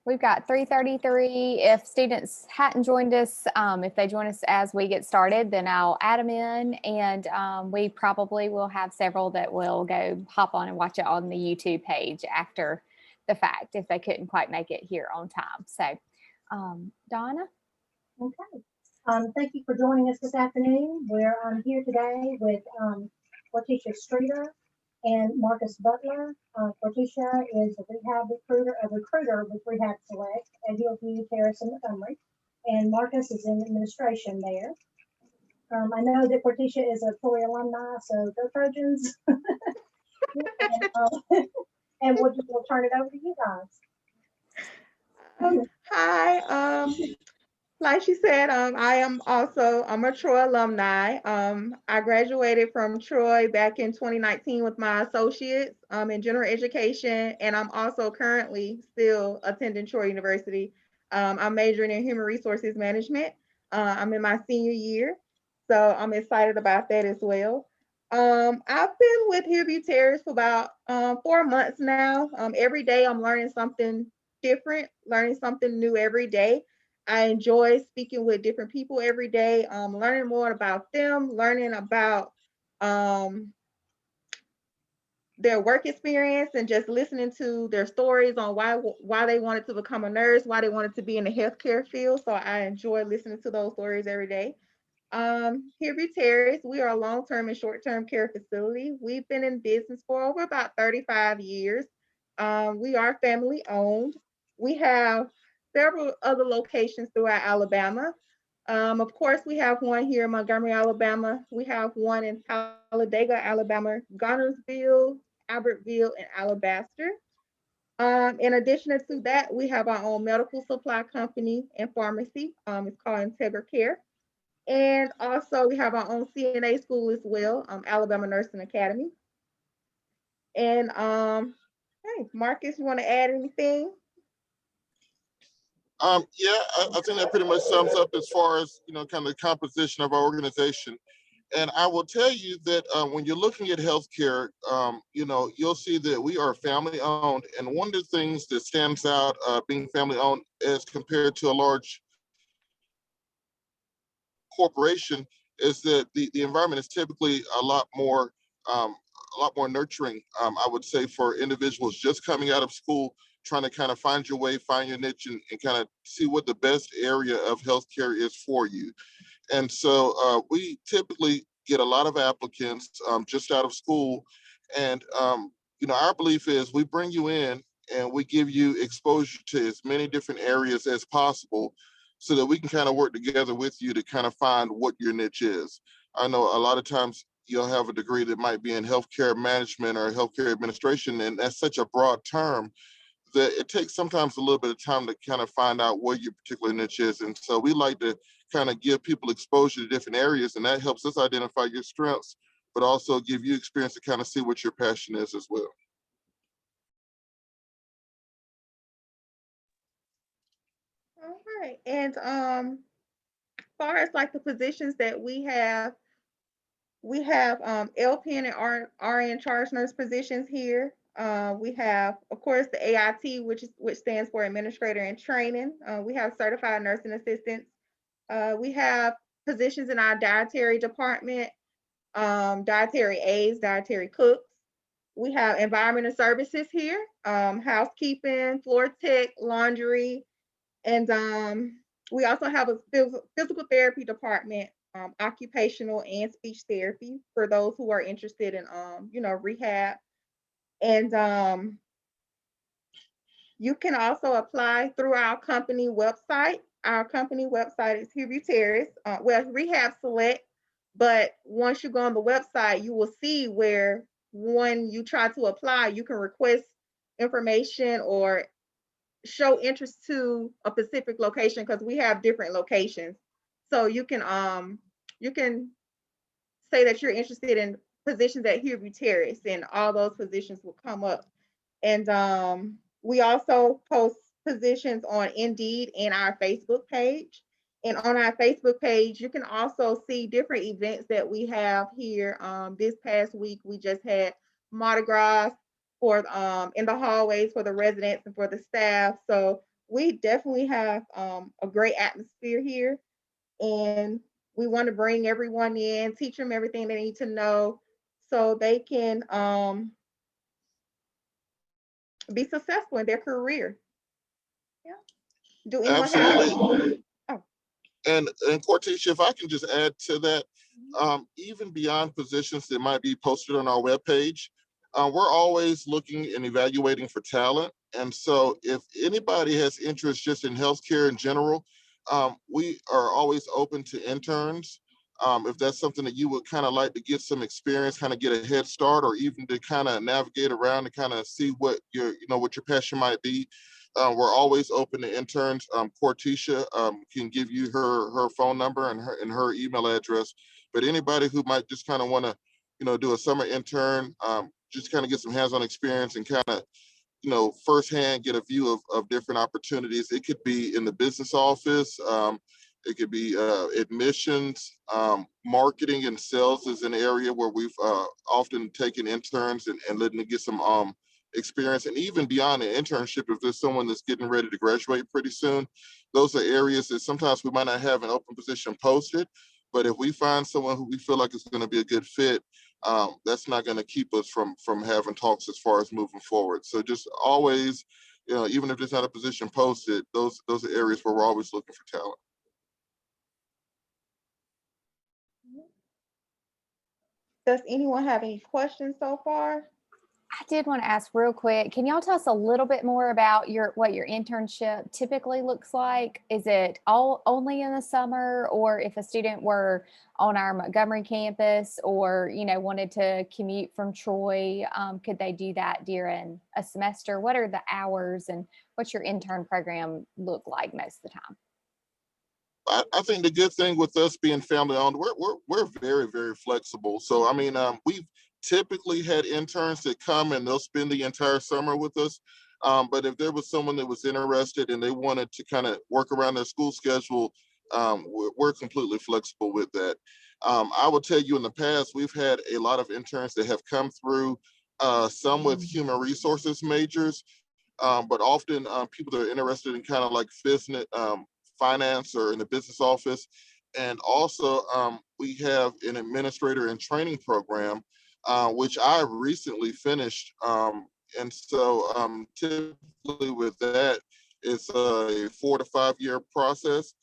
We've got 3:33. If students hadn't joined us, if they join us as we get started, then I'll add them in, and we probably will have several that will go hop on and watch it on the YouTube page after the fact if they couldn't quite make it here on time. So, Donna? Okay. Thank you for joining us this afternoon. We're here today with Letitia Streeter and Marcus Butler. Letitia is a recruiter with Rehab Select at Hillview, Terrace, and Montgomery, and Marcus is in administration there. I know that Letitia is a Troy alumni, so go Trojans. And we'll turn it over to you guys. Hi, like she said, I'm a Troy alumni. I graduated from Troy back in 2019 with my associates in general education, and I'm also currently still attending Troy University. I'm majoring in human resources management. I'm in my senior year, so I'm excited about that as well. I've been with Hillview Terrace for about 4 months now. Every day I'm learning something different, learning something new every day. I enjoy speaking with different people every day, learning more about them, learning about their work experience, and just listening to their stories on why they wanted to become a nurse, why they wanted to be in the healthcare field. So I enjoy listening to those stories every day. Hillview Terrace, we are a long-term and short-term care facility. We've been in business for over about 35 years. We are family owned. We have several other locations throughout Alabama. Of course, we have one here in Montgomery, Alabama. We have one in Talladega, Alabama, Gunnersville, Albertville, and Alabaster. In addition to that, we have our own medical supply company and pharmacy. It's called Integra Care. And also we have our own CNA school as well, Alabama Nursing Academy. And hey, Marcus, you want to add anything? Yeah, I think that pretty much sums up as far as, kind of the composition of our organization. And I will tell you that when you're looking at healthcare, you'll see that we are family owned. And one of the things that stands out being family owned as compared to a large corporation is that the environment is typically a lot more nurturing, I would say, for individuals just coming out of school, trying to kind of find your way, find your niche, and kind of see what the best area of healthcare is for you. And so we typically get a lot of applicants just out of school. And, our belief is we bring you in and we give you exposure to as many different areas as possible so that we can kind of work together with you to kind of find what your niche is. I know a lot of times you'll have a degree that might be in healthcare management or healthcare administration, and that's such a broad term that it takes sometimes a little bit of time to kind of find out what your particular niche is. And so we like to kind of give people exposure to different areas, and that helps us identify your strengths, but also give you experience to kind of see what your passion is as well. All right. And as far as like the positions that we have LPN and RN charge nurse positions here. We have, of course, the AIT, which stands for Administrator in Training. We have certified nursing assistants. We have positions in our dietary department, dietary aides, dietary cooks. We have environmental services here, housekeeping, floor tech, laundry, and we also have a physical therapy department, occupational and speech therapy for those who are interested in, rehab. And you can also apply through our company website. Our company website is Hillview Terrace. Rehab Select, but once you go on the website, you will see where when you try to apply, you can request information or show interest to a specific location because we have different locations. So you can say that you're interested in positions at Hillview Terrace, and all those positions will come up. And we also post positions on Indeed and our Facebook page. And on our Facebook page, you can also see different events that we have here. This past week, we just had Mardi Gras for in the hallways for the residents and for the staff. So we definitely have a great atmosphere here, and we want to bring everyone in, teach them everything they need to know so they can be successful in their career. Yeah. Do anyone have Absolutely. oh, And Cortisha, if I can just add to that, mhm. even beyond positions that might be posted on our webpage, we're always looking and evaluating for talent. And so if anybody has interest just in healthcare in general, we are always open to interns. If that's something that you would kind of like to get some experience, kind of get a head start, or even to kind of navigate around and kind of see what what your passion might be, we're always open to interns. Cortisha can give you her phone number and her email address. But anybody who might just kind of want to, do a summer intern, just kind of get some hands-on experience and kind of, firsthand get a view of different opportunities. It could be in the business office. It could be admissions, marketing and sales is an area where we've often taken interns and letting them get some experience. And even beyond the internship, if there's someone that's getting ready to graduate pretty soon, those are areas that sometimes we might not have an open position posted. But if we find someone who we feel like is going to be a good fit, that's not going to keep us from having talks as far as moving forward. So just always, even if there's not a position posted, those are areas where we're always looking for talent. Does anyone have any questions so far? I did want to ask real quick, can y'all tell us a little bit more about what your internship typically looks like? Is it all only in the summer, or if a student were on our Montgomery campus or, wanted to commute from Troy, could they do that during a semester? What are the hours and what's your intern program look like most of the time? I think the good thing with us being family owned, we're very, very flexible. So I mean, we've typically had interns that come and they'll spend the entire summer with us. But if there was someone that was interested and they wanted to kind of work around their school schedule, we're completely flexible with that. I will tell you, in the past, we've had a lot of interns that have come through, some with human resources majors, but often people that are interested in kind of like business, finance, or in the business office. And also, we have an administrator and training program, which I recently finished. And so typically with that, it's a 4 to 5 year process.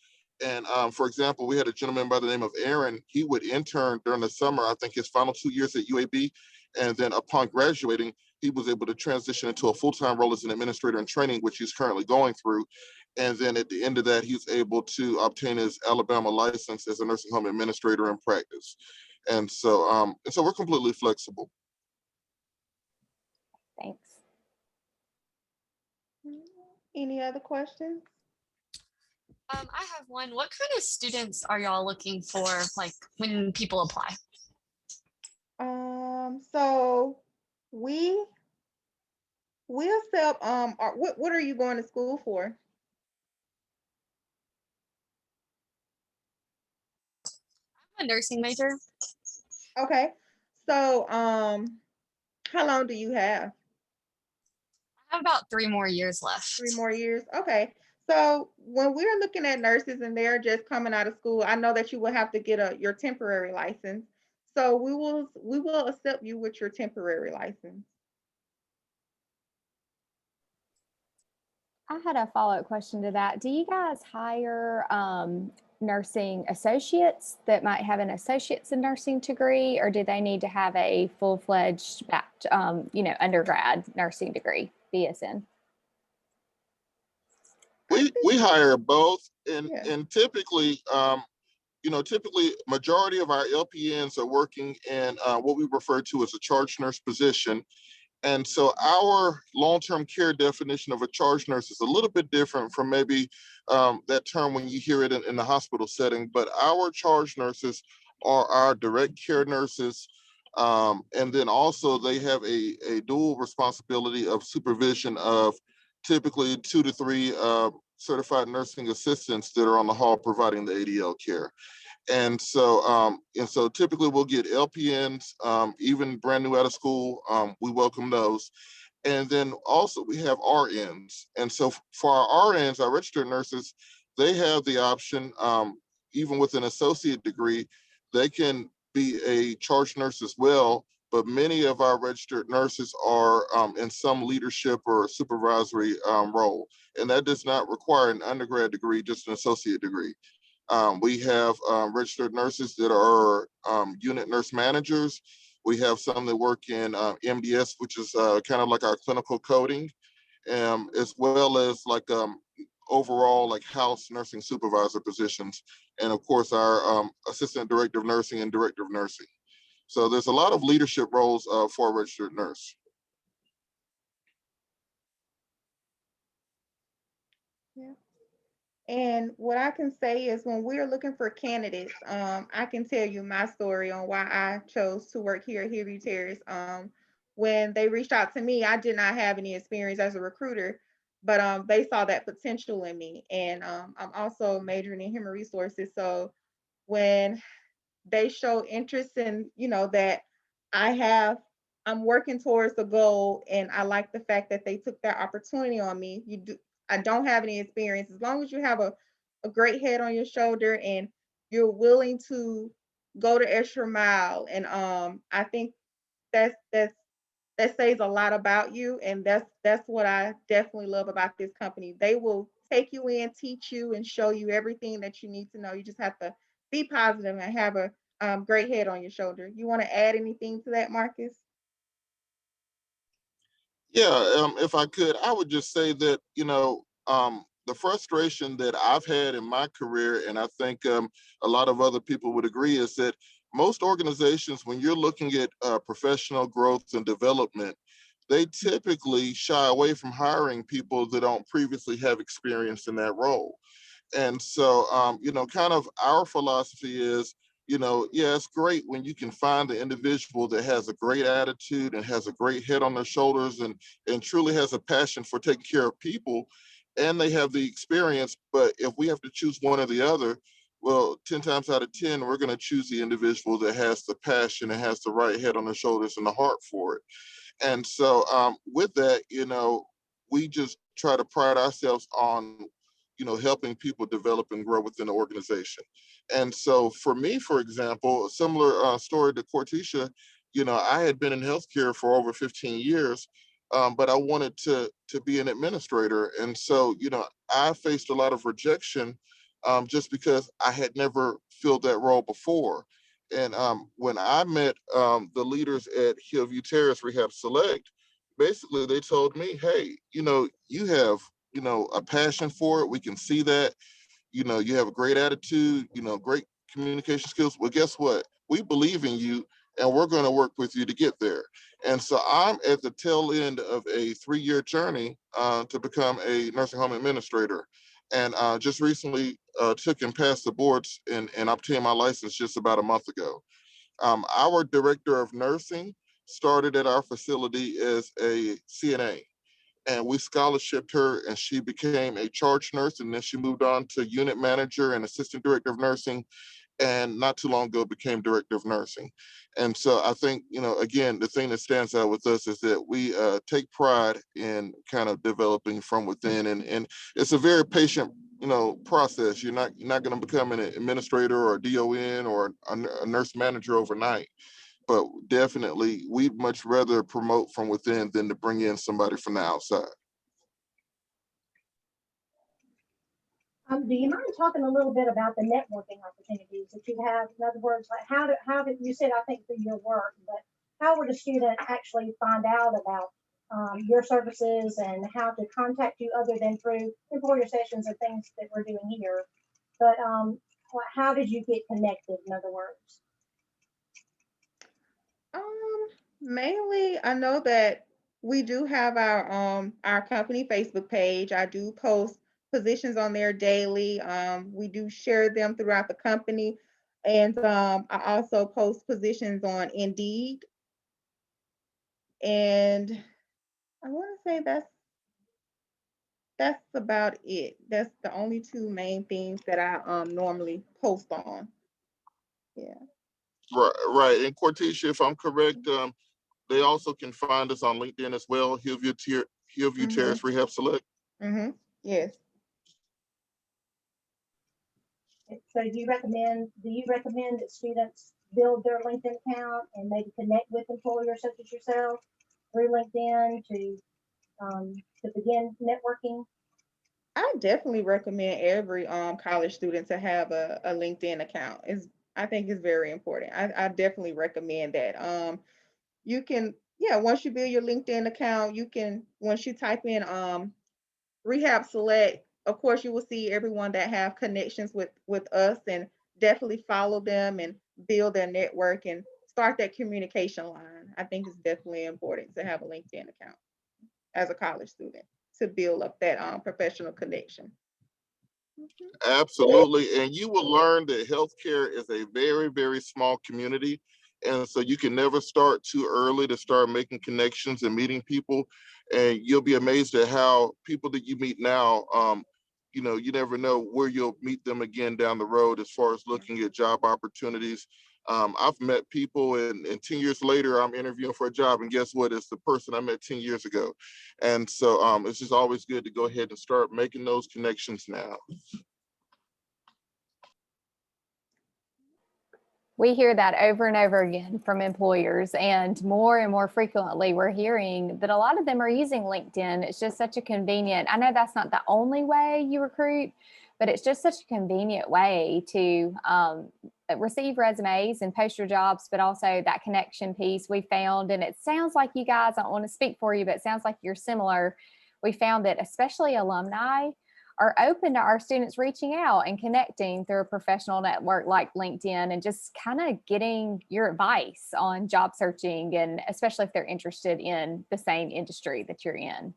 And for example, we had a gentleman by the name of Aaron. He would intern during the summer, I think his final 2 years at UAB. And then upon graduating, he was able to transition into a full-time role as an administrator in training, which he's currently going through. And then at the end of that, he's able to obtain his Alabama license as a nursing home administrator in practice. And so we're completely flexible. Thanks. Any other questions? I have one. What kind of students are y'all looking for, like when people apply? So we accept what are you going to school for? I'm a nursing major. Okay. So how long do you have? I have about 3 more years left. 3 more years. Okay. So when we're looking at nurses and they're just coming out of school, I know that you will have to get your temporary license. So we will accept you with your temporary license. I had a follow-up question to that. Do you guys hire nursing associates that might have an associate's in nursing degree, or do they need to have a full-fledged, undergrad nursing degree, BSN? We hire both, and Yeah. and typically, typically majority of our LPNs are working in what we refer to as a charge nurse position. And so our long-term care definition of a charge nurse is a little bit different from maybe that term when you hear it in the hospital setting. But our charge nurses are our direct care nurses. And then also they have a dual responsibility of supervision of typically 2 to 3 certified nursing assistants that are on the hall providing the ADL care. And so typically we'll get LPNs, even brand new out of school. We welcome those. And then also we have RNs. And so for our RNs, our registered nurses, they have the option, even with an associate degree, they can be a charge nurse as well. But many of our registered nurses are in some leadership or supervisory role. And that does not require an undergrad degree, just an associate degree. We have registered nurses that are unit nurse managers. We have some that work in MDS, which is kind of like our clinical coding, as well as like overall like house nursing supervisor positions. And of course, our assistant director of nursing and director of nursing. So there's a lot of leadership roles for a registered nurse. Yeah. And what I can say is when we're looking for candidates, I can tell you my story on why I chose to work here at Hillview Terrace. When they reached out to me, I did not have any experience as a recruiter, but they saw that potential in me. And I'm also majoring in human resources. So when they show interest in, that I have, I'm working towards the goal, and I like the fact that they took that opportunity on me. I don't have any experience. As long as you have a great head on your shoulder and you're willing to go the extra mile, and I think that's that says a lot about you, and that's what I definitely love about this company. They will take you in, teach you, and show you everything that you need to know. You just have to be positive and have a great head on your shoulder. You want to add anything to that, Marcus? Yeah, if I could, I would just say that, the frustration that I've had in my career, and I think a lot of other people would agree, is that most organizations, when you're looking at professional growth and development, they typically shy away from hiring people that don't previously have experience in that role. And so, kind of our philosophy is, yeah, it's great when you can find the individual that has a great attitude and has a great head on their shoulders and truly has a passion for taking care of people, and they have the experience. But if we have to choose one or the other, well, 10 times out of 10, we're going to choose the individual that has the passion and has the right head on their shoulders and the heart for it. And so with that, we just try to pride ourselves on, helping people develop and grow within the organization. And so for me, for example, a similar story to Cortisha, I had been in healthcare for over 15 years, but I wanted to be an administrator. And so, I faced a lot of rejection just because I had never filled that role before. And when I met the leaders at Hillview Terrace Rehab Select, basically they told me, hey, you have, a passion for it. We can see that, you have a great attitude, great communication skills. Well, guess what? We believe in you and we're going to work with you to get there. And so I'm at the tail end of a 3-year journey to become a nursing home administrator. And just recently took and passed the boards and obtained my license just about a month ago. Our director of nursing started at our facility as a CNA, and we scholarshiped her and she became a charge nurse, and then she moved on to unit manager and assistant director of nursing, and not too long ago became director of nursing. And so I think, again, the thing that stands out with us is that we take pride in kind of developing from within, and it's a very patient process. You're not going to become an administrator or a DON or a nurse manager overnight, but definitely we'd much rather promote from within than to bring in somebody from the outside. Do you mind talking a little bit about the networking opportunities that you have? In other words, like how did you said, I think through your work, but how would a student actually find out about your services and how to contact you other than through employer sessions and things that we're doing here? But how did you get connected, in other words? Mainly, I know that we do have our company Facebook page. I do post positions on there daily. We do share them throughout the company, and I also post positions on Indeed. And I want to say that's about it. That's the only two main things that I normally post on. Yeah. Right, right. And Cortisha, if I'm correct, they also can find us on LinkedIn as well, Hillview Terrace Rehab Select. Yes. So do you recommend that students build their LinkedIn account and maybe connect with employers such as yourself through LinkedIn to begin networking? I definitely recommend every college student to have a LinkedIn account. I think it's very important. I definitely recommend that. You can, yeah, once you build your LinkedIn account, once you type in Rehab Select, of course you will see everyone that have connections with us, and definitely follow them and build their network and start that communication line. I think it's definitely important to have a LinkedIn account as a college student to build up that professional connection. Absolutely. And you will learn that healthcare is a very, very small community. And so you can never start too early to start making connections and meeting people. And you'll be amazed at how people that you meet now, you never know where you'll meet them again down the road as far as looking at job opportunities. I've met people and 10 years later, I'm interviewing for a job, and guess what? It's the person I met 10 years ago. And so it's just always good to go ahead and start making those connections now. We hear that over and over again from employers, and more frequently, we're hearing that a lot of them are using LinkedIn. It's just such a convenient, I know that's not the only way you recruit, but it's just such a convenient way to receive resumes and post your jobs, but also that connection piece we found. And it sounds like you guys, I don't want to speak for you, but it sounds like you're similar. We found that especially alumni are open to our students reaching out and connecting through a professional network like LinkedIn, and just kind of getting your advice on job searching, and especially if they're interested in the same industry that you're in.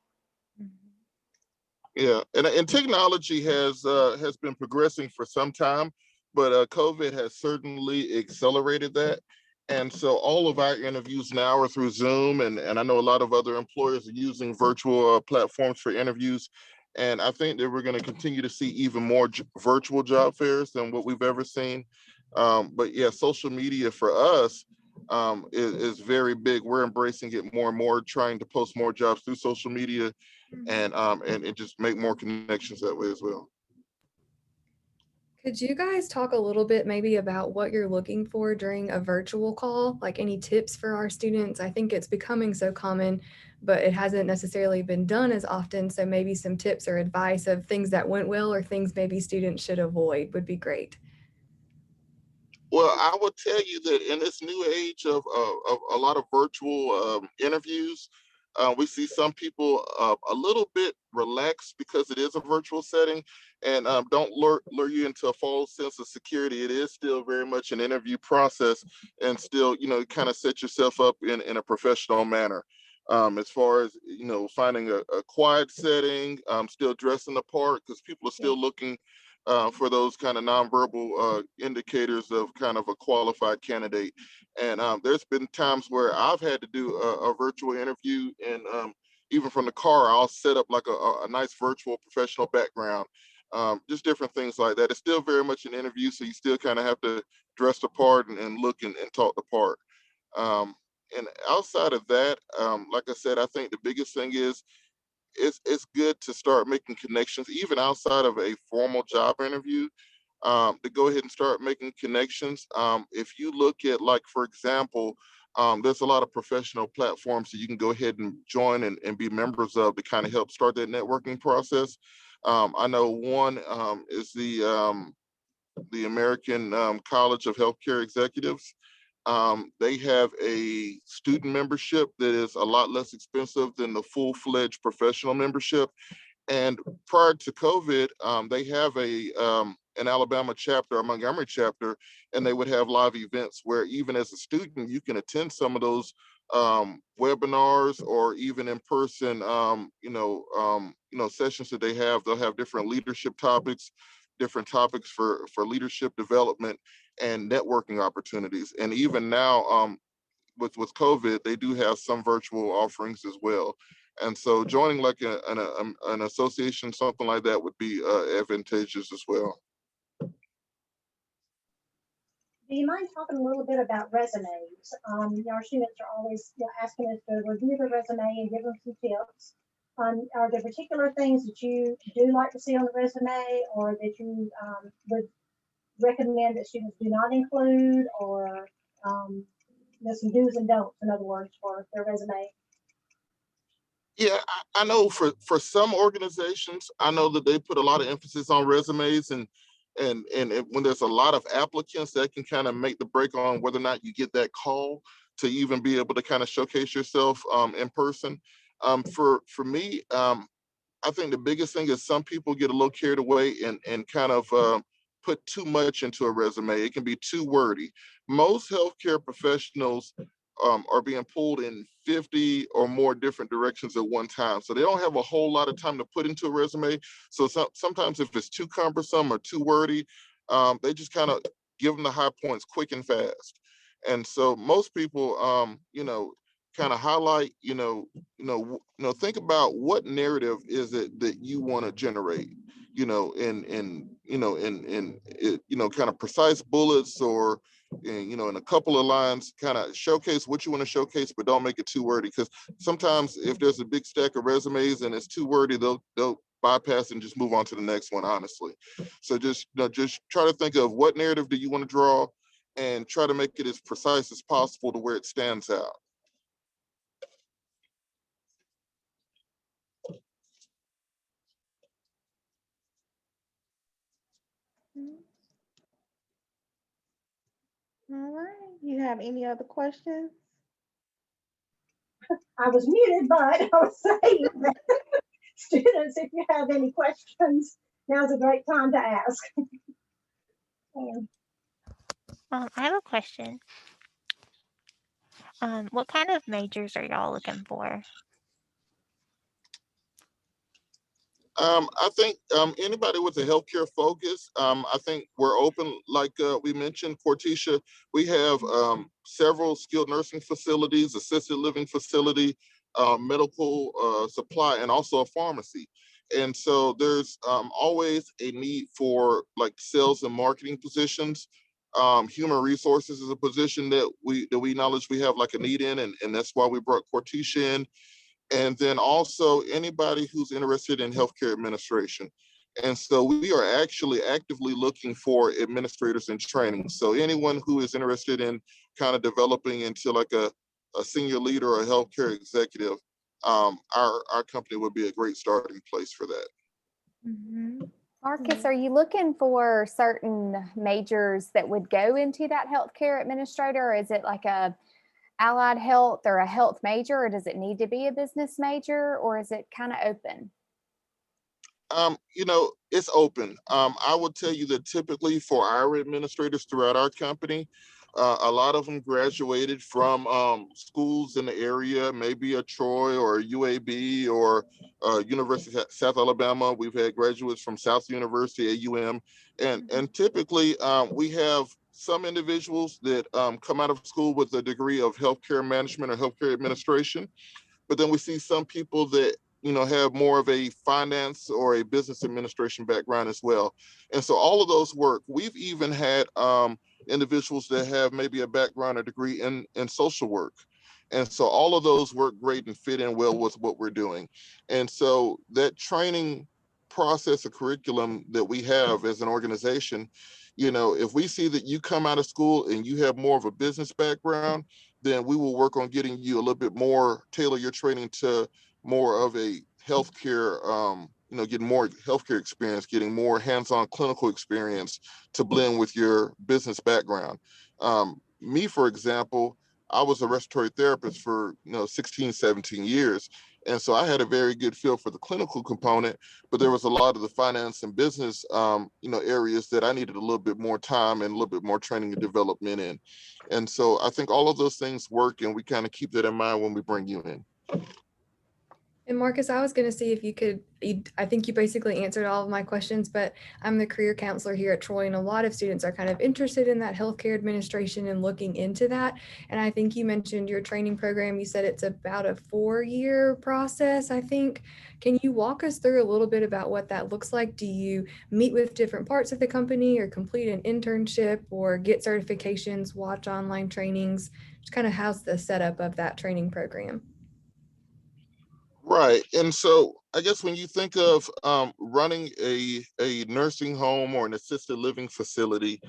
Yeah, and technology has been progressing for some time, but COVID has certainly accelerated that. And so all of our interviews now are through Zoom, and I know a lot of other employers are using virtual platforms for interviews. And I think that we're going to continue to see even more virtual job fairs than what we've ever seen. But yeah, social media for us is very big. We're embracing it more and more, trying to post more jobs through social media, and just make more connections that way as well. Could you guys talk a little bit maybe about what you're looking for during a virtual call? Like any tips for our students? I think it's becoming so common, but it hasn't necessarily been done as often. So maybe some tips or advice of things that went well or things maybe students should avoid would be great. Well, I will tell you that in this new age of a lot of virtual interviews, we see some people a little bit relaxed because it is a virtual setting, and don't lure you into a false sense of security. It is still very much an interview process, and still, kind of set yourself up in a professional manner. As far as, finding a quiet setting, still dressing the part, because people are still looking for those kind of nonverbal indicators of kind of a qualified candidate. And there's been times where I've had to do a virtual interview, and even from the car, I'll set up like a nice virtual professional background. Just different things like that. It's still very much an interview, so you still kind of have to dress the part and look and talk the part. And outside of that, like I said, I think the biggest thing is it's good to start making connections even outside of a formal job interview, to go ahead and start making connections. If you look at, like, for example, there's a lot of professional platforms that you can go ahead and join and be members of to kind of help start that networking process. I know one is the American College of Healthcare Executives. They have a student membership that is a lot less expensive than the full-fledged professional membership. And prior to COVID, they have an Alabama chapter, a Montgomery chapter, and they would have live events where even as a student, you can attend some of those webinars, or even in person, sessions that they have. They'll have different leadership topics, different topics for leadership development and networking opportunities. And even now, with COVID, they do have some virtual offerings as well. And so joining like an association, something like that, would be advantageous as well. Do do you mind talking a little bit about resumes? Our students are always asking us to review the resume and give them some tips. Are there particular things that you do like to see on the resume, or that you would recommend that students do not include, or there's some do's and don'ts, in other words, for their resume? Yeah, I know for some organizations, I know that they put a lot of emphasis on resumes, and when there's a lot of applicants, that can kind of make the break on whether or not you get that call to even be able to kind of showcase yourself in person. For me, I think the biggest thing is some people get a little carried away and kind of put too much into a resume. It can be too wordy. Most healthcare professionals are being pulled in 50 or more different directions at one time. So they don't have a whole lot of time to put into a resume. So sometimes if it's too cumbersome or too wordy, they just kind of give them the high points quick and fast. And so most people, kind of highlight, think about what narrative is it that you want to generate, kind of precise bullets, or in a couple of lines, kind of showcase what you want to showcase, but don't make it too wordy. Because sometimes if there's a big stack of resumes and it's too wordy, they'll bypass and just move on to the next one, honestly. So just try to think of what narrative do you want to draw, and try to make it as precise as possible to where it stands out. All right. You have any other questions? I was muted, but I was saying that students, if you have any questions, now's a great time to ask. I have a question. What kind of majors are y'all looking for? I think anybody with a healthcare focus, I think we're open. Like we mentioned, Cortisha, we have several skilled nursing facilities, assisted living facility, medical supply, and also a pharmacy. And so there's always a need for like sales and marketing positions. Human resources is a position that we acknowledge we have like a need in, and that's why we brought Cortisha in. And then also anybody who's interested in healthcare administration. And so we are actually actively looking for administrators in training. So anyone who is interested in kind of developing into like a senior leader or a healthcare executive, our company would be a great starting place for that. Mm-hmm. Marcus, are you looking for certain majors that would go into that healthcare administrator, or is it like a allied health or a health major, or does it need to be a business major, or is it kind of open? It's open. I will tell you that typically for our administrators throughout our company, a lot of them graduated from schools in the area, maybe a Troy or a UAB or University of South Alabama. We've had graduates from South University, AUM, and typically we have some individuals that come out of school with a degree of healthcare management or healthcare administration. But then we see some people that have more of a finance or a business administration background as well. And so all of those work. We've even had individuals that have maybe a background or degree in social work. And so all of those work great and fit in well with what we're doing. And so that training process or curriculum that we have as an organization, if we see that you come out of school and you have more of a business background, then we will work on getting you a little bit more, tailor your training to more of a healthcare, getting more healthcare experience, getting more hands-on clinical experience to blend with your business background. Me, for example, I was a respiratory therapist for 16, 17 years. And so I had a very good feel for the clinical component, but there was a lot of the finance and business, areas that I needed a little bit more time and a little bit more training and development in. And so I think all of those things work, and we kind of keep that in mind when we bring you in. And Marcus, I was going to see if you could, I think you basically answered all of my questions, but I'm the career counselor here at Troy, and a lot of students are kind of interested in that healthcare administration and looking into that. And I think you mentioned your training program. You said it's about a 4-year process, I think. Can you walk us through a little bit about what that looks like? Do you meet with different parts of the company or complete an internship or get certifications, watch online trainings? Just kind of how's the setup of that training program? Right. And so I guess when you think of running a nursing home or an assisted living facility,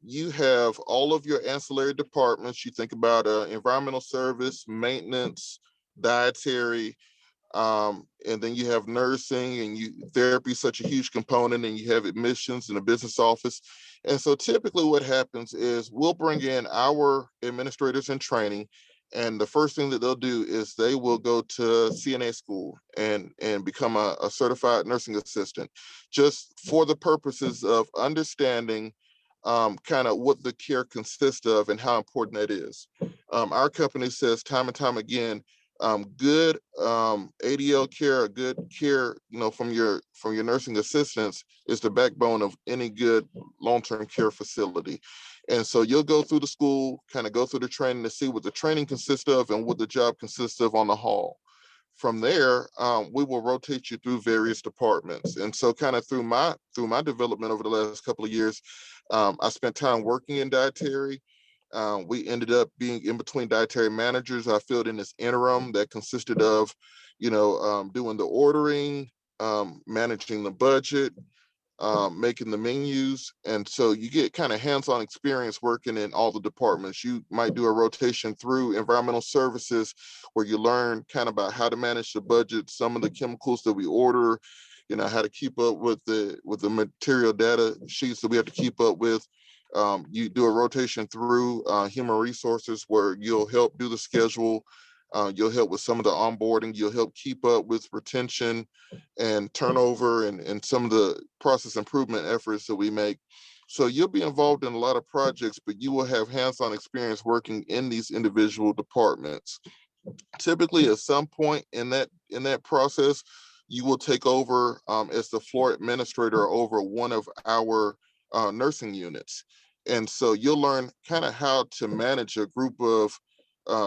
you have all of your ancillary departments. You think about environmental service, maintenance, dietary, and then you have nursing and therapy is such a huge component, and you have admissions and a business office. And so typically what happens is we'll bring in our administrators in training, and the first thing that they'll do is they will go to CNA school and become a certified nursing assistant, just for the purposes of understanding kind of what the care consists of and how important that is. Our company says time and time again, good ADL care, good care, from your nursing assistants is the backbone of any good long-term care facility. And so you'll go through the school, kind of go through the training to see what the training consists of and what the job consists of on the hall. From there, we will rotate you through various departments. And so kind of through my development over the last couple of years, I spent time working in dietary. We ended up being in between dietary managers. I filled in this interim that consisted of, doing the ordering, managing the budget, making the menus. And so you get kind of hands-on experience working in all the departments. You might do a rotation through environmental services where you learn kind of about how to manage the budget, some of the chemicals that we order, how to keep up with the material data sheets that we have to keep up with. You do a rotation through human resources where you'll help do the schedule. You'll help with some of the onboarding. You'll help keep up with retention and turnover and some of the process improvement efforts that we make. So you'll be involved in a lot of projects, but you will have hands-on experience working in these individual departments. Typically, at some point in that process, you will take over as the floor administrator over one of our nursing units. And so you'll learn kind of how to manage a group of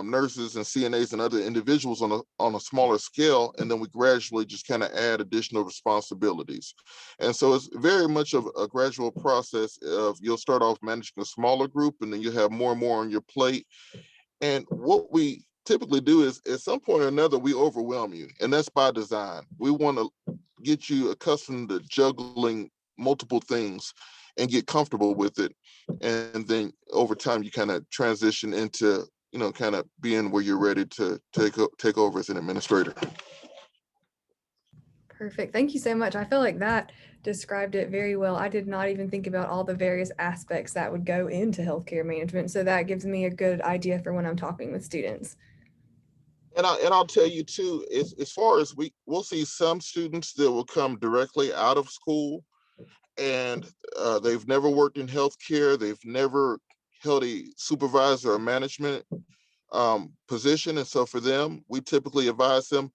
nurses and CNAs and other individuals on a smaller scale, and then we gradually just kind of add additional responsibilities. And so it's very much of a gradual process of you'll start off managing a smaller group, and then you have more and more on your plate. And what we typically do is at some point or another, we overwhelm you, and that's by design. We want to get you accustomed to juggling multiple things and get comfortable with it. And then over time, you kind of transition into kind of being where you're ready to take over as an administrator. Perfect. Thank you so much. I feel like that described it very well. I did not even think about all the various aspects that would go into healthcare management. So that gives me a good idea for when I'm talking with students. And I'll tell you too, as far as we'll see some students that will come directly out of school, and they've never worked in healthcare, they've never held a supervisor or management position. And so for them, we typically advise them,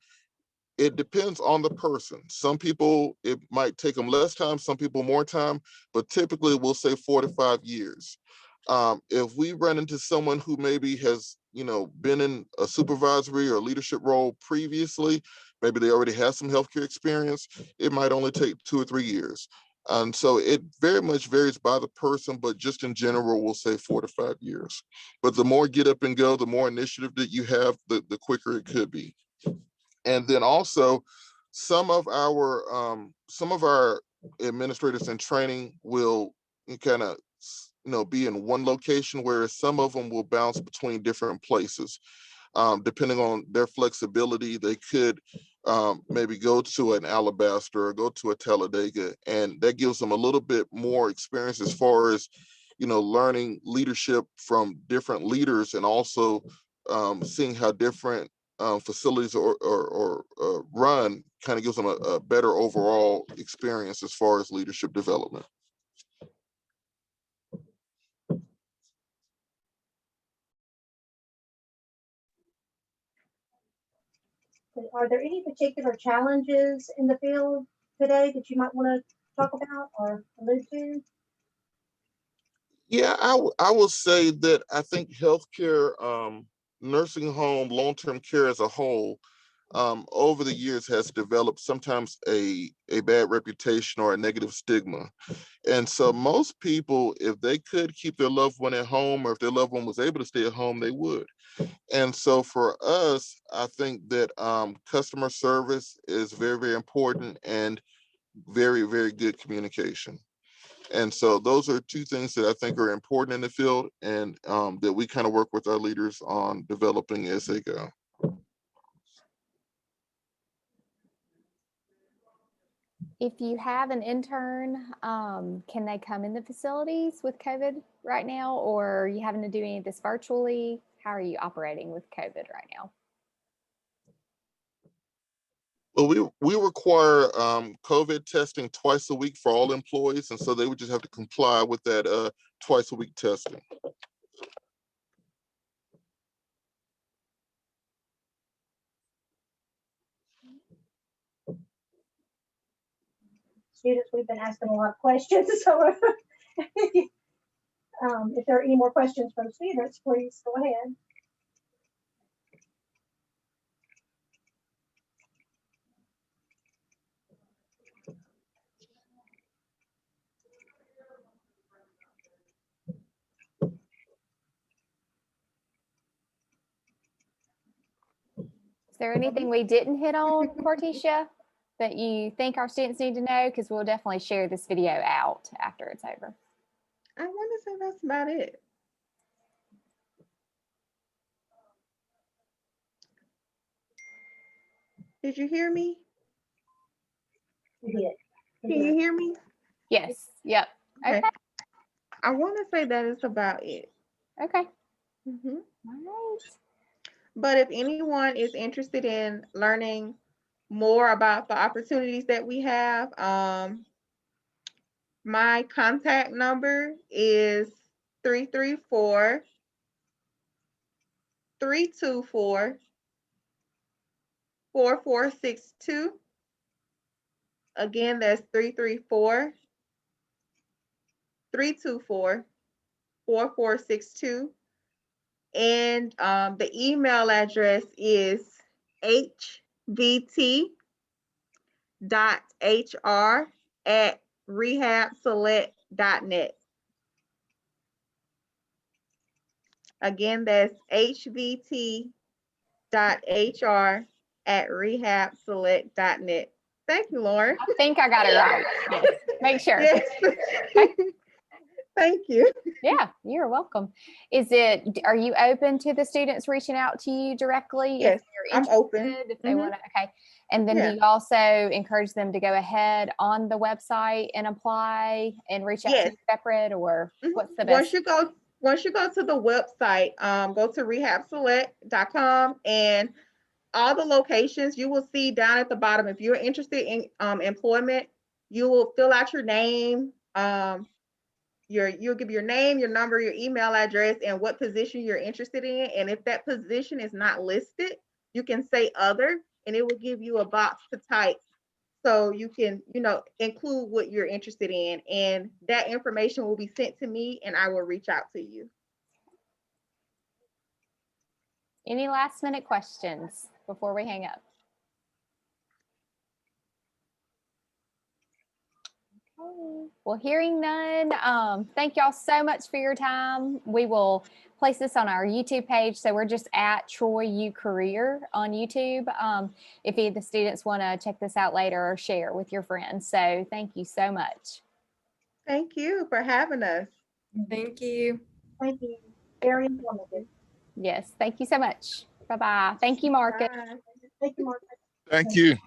it depends on the person. Some people, it might take them less time, some people more time, but typically we'll say 4 to 5 years. If we run into someone who maybe has, been in a supervisory or leadership role previously, maybe they already have some healthcare experience, it might only take 2 or 3 years. And so it very much varies by the person, but just in general, we'll say 4 to 5 years. But the more get up and go, the more initiative that you have, the quicker it could be. And then also some of our administrators in training will kind of be in one location, whereas some of them will bounce between different places. Depending on their flexibility, they could maybe go to an Alabaster or go to a Talladega, and that gives them a little bit more experience as far as learning leadership from different leaders, and also seeing how different facilities or run, kind of gives them a better overall experience as far as leadership development. Are there any particular challenges in the field today that you might want to talk about or allude to? Yeah, I will say that I think healthcare, nursing home, long-term care as a whole, over the years has developed sometimes a bad reputation or a negative stigma. And so most people, if they could keep their loved one at home, or if their loved one was able to stay at home, they would. And so for us, I think that customer service is very, very important, and very, very good communication. And so those are two things that I think are important in the field, and that we kind of work with our leaders on developing as they go. If you have an intern, can they come in the facilities with COVID right now, or are you having to do any of this virtually? How are you operating with COVID right now? Well, we require COVID testing twice a week for all employees, and so they would just have to comply with that twice a week testing. Students, we've been asking a lot of questions, so if there are any more questions from students, please go ahead. Is there anything we didn't hit on, Cortisha, that you think our students need to know? Because we'll definitely share this video out after it's over. I want to say that's about it. Did you hear me? We did. Can you hear me? Yes. Yep. Okay. I want to say that is about it. Okay. Mm-hmm. All right. But if anyone is interested in learning more about the opportunities that we have, my contact number is 334-324-4462. Again, that's 334-324-4462. And the email address is hvt.hr@rehabselect.net. Again, that's hvt.hr@rehabselect.net. Thank you, Lauren. I think I got it right. Yes. Make sure. Yes. Okay. Thank you. Yeah, you're welcome. Are you open to the students reaching out to you directly? Yes, if they're I'm open. interested, if they Mhm. want to, okay. And then Yeah. do you also encourage them to go ahead on the website and apply and reach out to Yes. you separate, or Mhm. what's the Once best? you go to the website, go to rehabselect.com, and all the locations you will see down at the bottom. If you're interested in employment, you will fill out your name. You'll give your name, your number, your email address, and what position you're interested in. And if that position is not listed, you can say other, and it will give you a box to type, so you can, include what you're interested in, and that information will be sent to me, and I will reach out to you. Any last minute questions before we hang up? Okay. Well, hearing none, thank y'all so much for your time. We will place this on our YouTube page. So we're just at Troy U Career on YouTube. If any of the students want to check this out later or share with your friends. So thank you so much. Thank you for having us. Thank you. Thank you. Very informative. Yes, thank you so much. Bye-bye. Thank you, Marcus. Bye. Thank you, Margaret. Thank you.